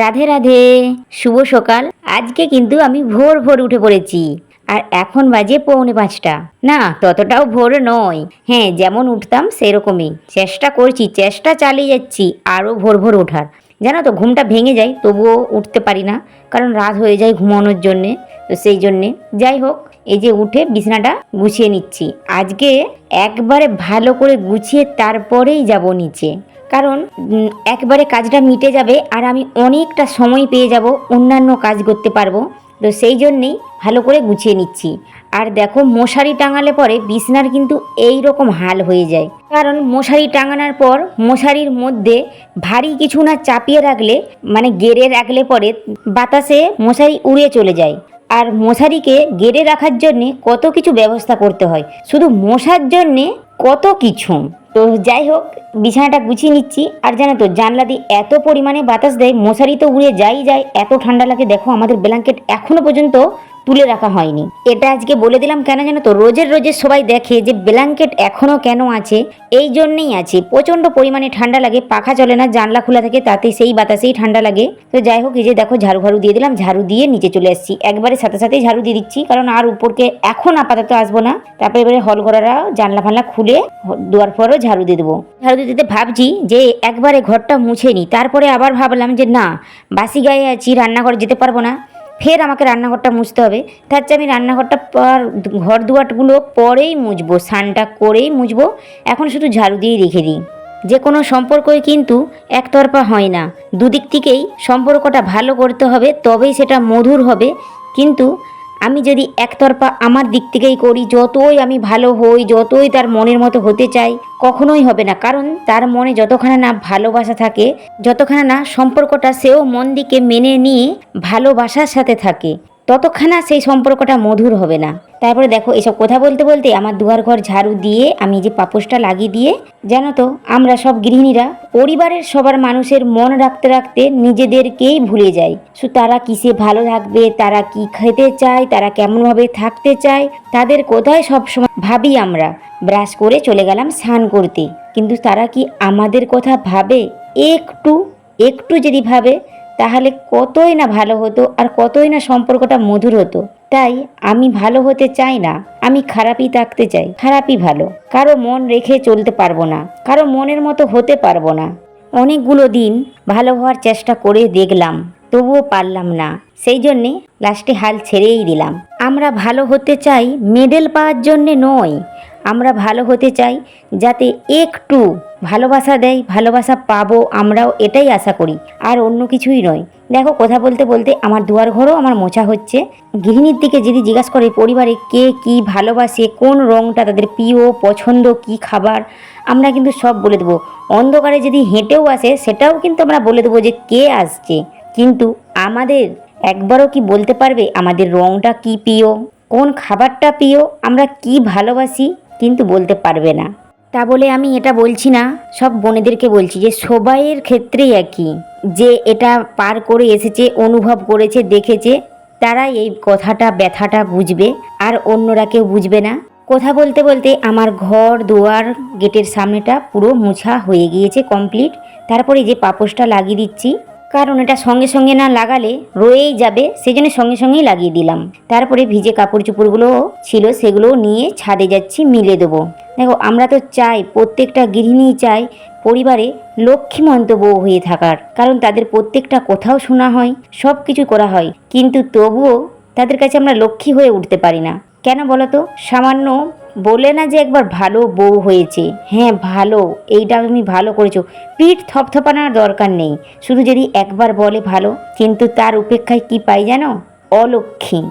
রাধে রাধে, শুভ সকাল। আজকে কিন্তু আমি ভোর ভোর উঠে পড়েছি। আর এখন বাজে 4:45। না, ততটাও ভোর নয়। হ্যাঁ, যেমন উঠতাম সেরকমই চেষ্টা করছি, চেষ্টা চালিয়ে যাচ্ছি আরও ভোর ভোর ওঠার। জানো তো, ঘুমটা ভেঙে যায় তবুও উঠতে পারি না, কারণ রাত হয়ে যায় ঘুমানোর জন্যে। তো সেই জন্যে যাই হোক, এই যে উঠে বিছানাটা গুছিয়ে নিচ্ছি। আজকে একবারে ভালো করে গুছিয়ে তারপরেই যাব নিচে, কারণ একবারে কাজটা মিটে যাবে আর আমি অনেকটা সময় পেয়ে যাব, অন্যান্য কাজ করতে পারবো। তো সেই জন্যেই ভালো করে গুছিয়ে নিচ্ছি। আর দেখো, মশারি টাঙালে পরে বিছনার কিন্তু এই রকম হাল হয়ে যায়, কারণ মশারি টাঙানোর পর মশারির মধ্যে ভারী কিছু না চাপিয়ে রাখলে, মানে গেড়ে রাখলে পরে বাতাসে মশারি উড়ে চলে যায়। আর মশারিকে গেড়ে রাখার জন্যে কত কিছু ব্যবস্থা করতে হয়, শুধু মশার জন্যে কত কিছু। তো যাই হোক, বিছানাটা গুছিয়ে নিচ্ছি। আর জানো তো, জানলা দিয়ে এত পরিমাণে বাতাস দেয়, মশারি তো উড়ে যাই যায়, এত ঠান্ডা লাগে। দেখো, আমাদের ব্ল্যাঙ্কেট এখনো পর্যন্ত তুলে রাখা হয়নি। এটা আজকে বলে দিলাম কেন জানো তো, রোজের রোজের সবাই দেখে যে ব্ল্যাঙ্কেট এখনো কেন আছে। এই জন্যেই আছে, প্রচণ্ড পরিমাণে ঠান্ডা লাগে, পাখা চলে না, জানলা খোলা থাকে, তাতে সেই বাতাসেই ঠান্ডা লাগে। তো যাই হোক, এই যে দেখো, ঝাড়ু ফাড়ু দিয়ে দিলাম, ঝাড়ু দিয়ে নিচে চলে আসছি। একবারে সাথে সাথেই ঝাড়ু দিয়ে দিচ্ছি, কারণ আর উপরকে এখন আপাতত আসবো না। তারপরে এবারে হল ঘরেরা জানলা ফানলা খুলে দুয়ার পরও ঝাড়ু দিয়ে দেবো। ঝাড়ু দিতে ভাবছি যে একবারে ঘরটা মুছে নিই, তারপরে আবার ভাবলাম যে না, বাসি গায়ে আছি, রান্নাঘরে যেতে পারবো না, ফের আমাকে রান্নাঘরটা মুছতে হবে। তার চেয়ে আমি রান্নাঘরটা ঘর দুয়ারগুলো পরেই মুছবো, স্নানটা করেই মুছবো। এখন শুধু ঝাড়ু দিয়েই রেখে দিই। যে কোনো সম্পর্কই কিন্তু একতরফা হয় না, দুদিক থেকেই সম্পর্কটা ভালো করতে হবে, তবেই সেটা মধুর হবে। কিন্তু আমি যদি একতরফা আমার দিক থেকেই করি, যতই আমি ভালো হই, যতই তার মনের মতো হতে চাই, কখনোই হবে না। কারণ তার মনে যতখানা না ভালোবাসা থাকে, যতখানা না সম্পর্কটা সেও মন দিকে মেনে নিয়ে ভালোবাসার সাথে থাকে, ততক্ষণা সেই সম্পর্কটা মধুর হবে না। তারপরে দেখো, এসব কথা বলতে বলতে আমার দুয়ার ঘর ঝাড়ু দিয়ে আমি যে পাপোশটা লাগিয়ে দিয়ে, জানো তো, আমরা সব গৃহিণীরা পরিবারের সবার মানুষের মন রাখতে রাখতে নিজেদেরকেই ভুলে যাই। তারা কিসে ভালো থাকবে, তারা কি খেতে চায়, তারা কেমনভাবে থাকতে চায়, তাদের কোথায় সবসময় ভাবি আমরা। ব্রাশ করে চলে গেলাম স্নান করতে, কিন্তু তারা কি আমাদের কথা ভাবে? একটু একটু যদি ভাবে, তাহলে কতই না ভালো হতো, আর কতই না সম্পর্কটা মধুর হতো। তাই আমি ভালো হতে চাই না, আমি খারাপই থাকতে চাই, খারাপই ভালো। কারো মন রেখে চলতে পারবো না, কারো মনের মতো হতে পারবো না। অনেকগুলো দিন ভালো হওয়ার চেষ্টা করে দেখলাম, তবুও পারলাম না। সেই জন্যে লাস্টে হাল ছেড়েই দিলাম। আমরা ভালো হতে চাই মেডেল পাওয়ার জন্যে নয়, আমরা ভালো হতে চাই যাতে একটু ভালোবাসা দেয়, ভালোবাসা পাবো আমরাও, এটাই আশা করি, আর অন্য কিছুই নয়। দেখো, কথা বলতে বলতে আমার দুয়ার ঘরও আমার মোছা হচ্ছে। গৃহিণীর দিকে যদি জিজ্ঞাসা করে পরিবারে কে কি ভালোবাসে, কোন রঙটা তাদের প্রিয় পছন্দ, কি খাবার, আমরা কিন্তু সব বলে দেবো। অন্ধকারে যদি হেঁটেও আসে, সেটাও কিন্তু আমরা বলে দেবো যে কে আসছে। কিন্তু আমাদের একবারও কি বলতে পারবে আমাদের রঙটা কি প্রিয়, কোন খাবারটা প্রিয়, আমরা কি ভালোবাসি? কিন্তু বলতে পারবে না। তা বলে আমি এটা বলছি না, সব বোনেদেরকে বলছি যে সবাইয়ের ক্ষেত্রেই একই, যে এটা পার করে এসেছে, অনুভব করেছে, দেখেছে, তারাই এই কথাটা, ব্যথাটা বুঝবে, আর অন্যরা কেউ বুঝবে না। কথা বলতে বলতে আমার ঘর দুয়ার গেটের সামনেটা পুরো মুছা হয়ে গিয়েছে, কমপ্লিট। তারপরে যে পাপোশটা লাগিয়ে দিচ্ছি, কারণ এটা সঙ্গে সঙ্গে না লাগালে রয়েই যাবে, সেই জন্য সঙ্গে সঙ্গেই লাগিয়ে দিলাম। তারপরে ভিজে কাপড় চোপড়গুলোও ছিল, সেগুলোও নিয়ে ছাদে যাচ্ছি, মিলে দেবো। দেখো, আমরা তো চাই, প্রত্যেকটা গৃহিণী চাই পরিবারে লক্ষ্মীমন্ত বউ হয়ে থাকার, কারণ তাদের প্রত্যেকটা কথাও শোনা হয়, সব কিছু করা হয়, কিন্তু তবুও তাদের কাছে আমরা লক্ষ্মী হয়ে উঠতে পারি না। কেন বলো তো? সামান্য বলে না যে একবার ভালো বউ হয়েছে, হ্যাঁ ভালো, এইটা তুমি ভালো করেছো, পিঠ থপথপানোর দরকার নেই। শুধু যদি একবার বলে ভালো, কিন্তু তার উপেক্ষায় কি পাই জানো? অলক্ষ্মী।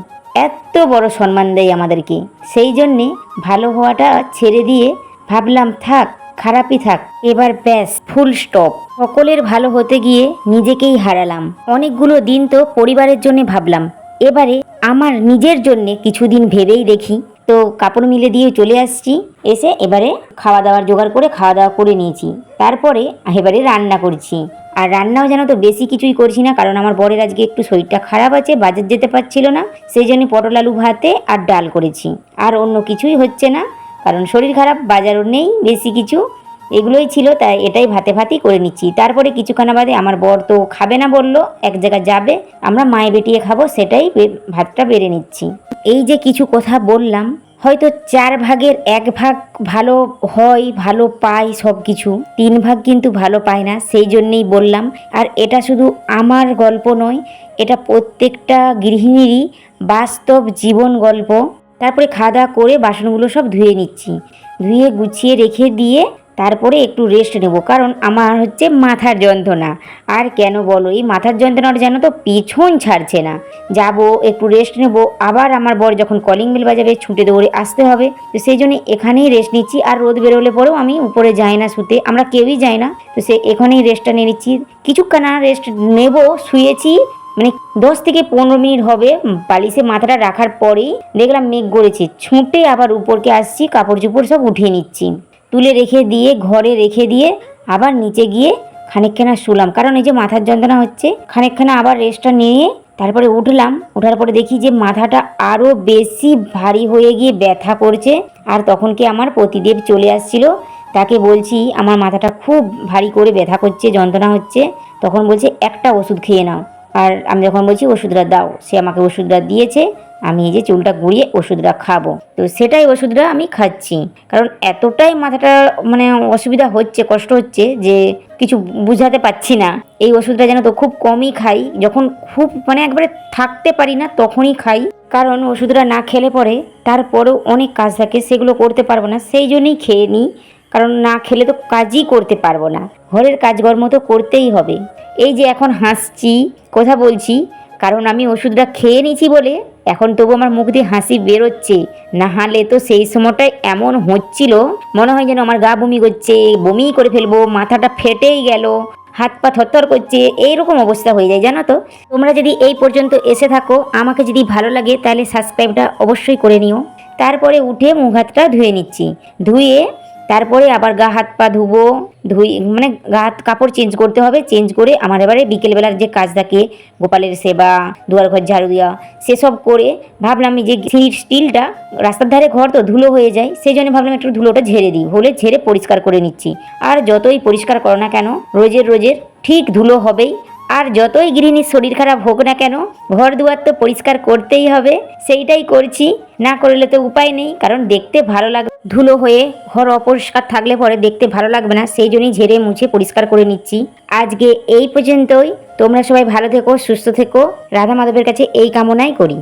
এত বড় সম্মান দেয় আমাদেরকে। সেই জন্যে ভালো হওয়াটা ছেড়ে দিয়ে ভাবলাম থাক, খারাপই থাক, এবার ব্যাস, ফুল স্টপ। সকলের ভালো হতে গিয়ে নিজেকেই হারালাম। অনেকগুলো দিন তো পরিবারের জন্য ভাবলাম, এবারে আমার নিজের জন্যে কিছুদিন ভেবেই দেখি। তো কাপড় মিলে দিয়ে চলে আসছি, এসে এবারে খাওয়া দাওয়ার জোগাড় করে খাওয়া দাওয়া করে নিয়েছি। তারপরে এবারে রান্না করছি। আর রান্নাও যেন তো বেশি কিছুই করছি না, কারণ আমার বরের আজকে একটু শরীরটা খারাপ আছে, বাজার যেতে পারছিল না, সেই জন্য পটল আলু ভাতে আর ডাল করেছি। আর অন্য কিছুই হচ্ছে না, কারণ শরীর খারাপ, বাজারও নেই বেশি কিছু। এগুলোই ছিল, তাই এটাই ভাতে ভাতই করে নিচ্ছি। তারপরে কিছুক্ষণ বাদে আমার বর তো খাবে না বললো, এক জায়গায় যাবে, আমরা মায়ে বেটিয়ে খাবো, সেটাই ভাতটা বেড়ে নিচ্ছি। এই যে কিছু কথা বললাম, হয়তো 4 ভাগের 1 ভাগ ভালো হয়, ভালো পাই সব কিছু, 3 ভাগ কিন্তু ভালো পায় না, সেই জন্যেই বললাম। আর এটা শুধু আমার গল্প নয়, এটা প্রত্যেকটা গৃহিণীরই বাস্তব জীবন গল্প। তারপরে খাওয়া দাওয়া করে বাসনগুলো সব ধুয়ে নিচ্ছি, ধুয়ে গুছিয়ে রেখে দিয়ে তারপরে একটু রেস্ট নেব, কারণ আমার হচ্ছে মাথার যন্ত্রণা। আর কেন বলো, এই মাথার যন্ত্রণাটা যেন তো পিছন ছাড়ছে না। যাব একটু রেস্ট নেব, আবার আমার বর যখন কলিং বেল বাজাবে ছুটে দৌড়ে আসতে হবে, তো সেই জন্য এখানেই রেস্ট নিচ্ছি। আর রোদ বেরোলে পরেও আমি উপরে যাই না শুতে, আমরা কেউই যাই না, তো সে এখানেই রেস্টটা নিয়ে নিচ্ছি। কিছুক্ষণ রেস্ট নেব, শুয়েছি মানে 10 থেকে 15 মিনিট হবে, বালিশে মাথাটা রাখার পরেই দেখলাম মেঘ গড়েছে, ছুটে আবার উপরকে আসছি, কাপড় চোপড় সব উঠিয়ে নিচ্ছি, তুলে রেখে দিয়ে ঘরে রেখে দিয়ে আবার নিচে গিয়ে খানিকখানা শুলাম, কারণ এই যে মাথার যন্ত্রণা হচ্ছে। খানিকখানা আবার রেস্টটা নিয়ে তারপরে উঠলাম, ওঠার পরে দেখি যে মাথাটা আরও বেশি ভারী হয়ে গিয়ে ব্যথা করছে। আর তখন কি আমার পতিদেব চলে আসছিল, তাকে বলছি আমার মাথাটা খুব ভারী করে ব্যথা করছে, যন্ত্রণা হচ্ছে। তখন বলছে একটা ওষুধ খেয়ে নাও। আর আমি যখন বলছি ওষুধটা দাও, সে আমাকে ওষুধটা দিয়েছে, আমি এই যে চুলটা গুঁড়িয়ে ওষুধটা খাবো, তো সেটাই ওষুধটা আমি খাচ্ছি। কারণ এতটাই মাথাটা মানে অসুবিধা হচ্ছে, কষ্ট হচ্ছে যে কিছু বুঝাতে পারছি না। এই ওষুধটা যেন তো খুব কমই খাই, যখন খুব মানে একবারে থাকতে পারি না তখনই খাই, কারণ ওষুধটা না খেলে পরে তারপরেও অনেক কাজ থাকে, সেগুলো করতে পারবো না, সেই জন্যই খেয়ে নিই। কারণ না খেলে তো কাজই করতে পারবো না, ঘরের কাজকর্ম তো করতেই হবে। এই যে এখন হাসছি, কথা বলছি, কারণ আমি ওষুধটা খেয়ে নিয়েছি বলে এখন তবু আমার মুখ দিয়ে হাসি বেরোচ্ছে। না হলে তো সেই সময়টায় এমন হচ্ছিল, মনে হয় যেন আমার গা বমি করছে, বমি করে ফেলবো, মাথাটা ফেটেই গেল, হাত পা থরথর করছে, এইরকম অবস্থা হয়ে যায় জানো তো। তোমরা যদি এই পর্যন্ত এসে থাকো, আমাকে যদি ভালো লাগে তাহলে সাবস্ক্রাইবটা অবশ্যই করে নিও। তারপরে উঠে মুখ হাতটা ধুয়ে নিচ্ছি, ধুয়ে তারপরে আবার গা হাত পা ধুবো, মানে গা হাত কাপড় চেঞ্জ করতে হবে, চেঞ্জ করে আমার এবারে বিকেলবেলার যে কাজ থাকে, গোপালের সেবা, দুয়ার ঘর ঝাড়ু দেওয়া, সেসব করে ভাবলাম যে স্টিলটা রাস্তার ধারে ঘর তো ধুলো হয়ে যায়, সেই জন্য ভাবলাম একটু ধুলোটা ঝেড়ে দিই, হলে ঝেড়ে পরিষ্কার করে নিচ্ছি। আর যতই পরিষ্কার করো না কেন, রোজের রোজের ঠিক ধুলো হবেই। আর যতই গৃহিণীর শরীর খারাপ হোক না কেন, ঘর দুয়ার তো পরিষ্কার করতেই হবে, সেইটাই করছি, না করলে তো উপায় নেই। কারণ দেখতে ভালো লাগবে, ধুলো হয়ে ঘর অপরিষ্কার থাকলে পরে দেখতে ভালো লাগবে না, সেই জন্যই ঝেড়ে মুছে পরিষ্কার করে নিচ্ছি। আজকে এই পর্যন্তই, তোমরা সবাই ভালো থেকো, সুস্থ থেকো, রাধা মাধবের কাছে এই কামনাই করি।